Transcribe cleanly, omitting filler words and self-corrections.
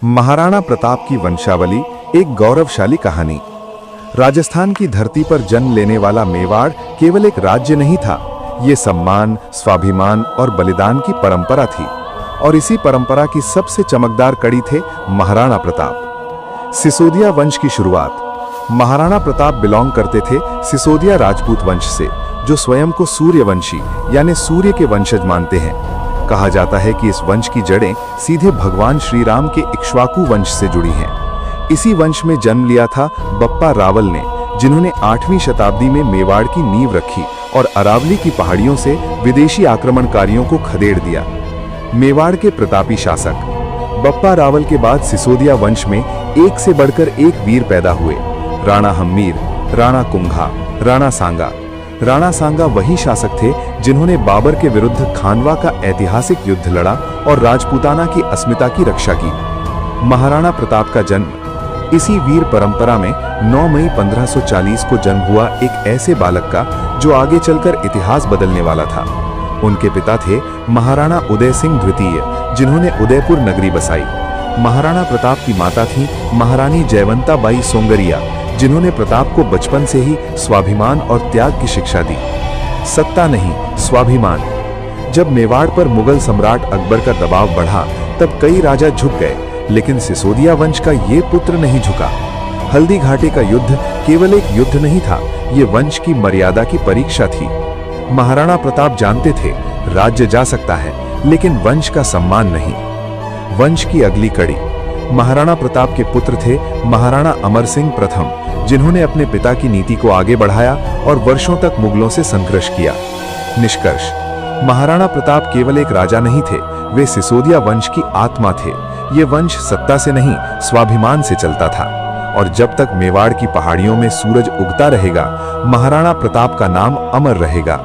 महाराणा प्रताप की वंशावली एक गौरवशाली कहानी। राजस्थान की धरती पर जन्म लेने वाला मेवाड़ केवल एक राज्य नहीं था, ये सम्मान, स्वाभिमान और बलिदान की परंपरा थी। और इसी परंपरा की सबसे चमकदार कड़ी थे महाराणा प्रताप। सिसोदिया वंश की शुरुआत। महाराणा प्रताप बिलोंग करते थे सिसोदिया राजपूत वंश से, जो स्वयं को सूर्यवंशी यानी सूर्य के वंशज मानते हैं। कहा जाता है कि इस वंश की जड़ें सीधे भगवान श्री राम के इक्ष्वाकु वंश से जुड़ी हैं। इसी वंश में जन्म लिया था बप्पा रावल ने, जिन्होंने 8वीं शताब्दी में मेवाड़ की नींव रखी और अरावली की पहाड़ियों से विदेशी आक्रमणकारियों को खदेड़ दिया। मेवाड़ के प्रतापी शासक बप्पा रावल के बाद सिसोदिया वंश में एक से बढ़कर एक वीर पैदा हुए। राणा हम्मीर, राणा कुंभा, राणा सांगा। राणा सांगा वही शासक थे जिन्होंने बाबर के विरुद्ध खानवा का ऐतिहासिक युद्ध लड़ा और राजपूताना की अस्मिता की रक्षा की। महाराणा प्रताप का जन्म इसी वीर परंपरा में 9 मई 1540 को जन्म हुआ एक ऐसे बालक का जो आगे चलकर इतिहास बदलने वाला था। उनके पिता थे महाराणा उदय सिंह द्वितीय, जिन्होंने उदयपुर नगरी बसाई। महाराणा प्रताप की माता थी महारानी जयवंता बाई सोंगरिया, जिन्होंने प्रताप को बचपन से ही स्वाभिमान और त्याग की शिक्षा दी। सत्ता नहीं, स्वाभिमान। जब मेवाड़ पर मुगल सम्राट अकबर का दबाव बढ़ा तब कई राजा झुक गए, लेकिन सिसोदिया वंश का ये पुत्र नहीं झुका। हल्दी घाटी का युद्ध केवल एक युद्ध नहीं था, ये वंश की मर्यादा की परीक्षा थी। महाराणा प्रताप जानते थे राज्य जा सकता है, लेकिन वंश का सम्मान नहीं। वंश की अगली कड़ी। महाराणा प्रताप के पुत्र थे महाराणा अमर सिंह प्रथम, जिन्होंने अपने पिता की नीति को आगे बढ़ाया और वर्षों तक मुगलों से संघर्ष किया। निष्कर्ष, महाराणा प्रताप केवल एक राजा नहीं थे, वे सिसोदिया वंश की आत्मा थे। ये वंश सत्ता से नहीं, स्वाभिमान से चलता था। और जब तक मेवाड़ की पहाड़ियों में सूरज उगता रहेगा, महाराणा प्रताप का नाम अमर रहेगा।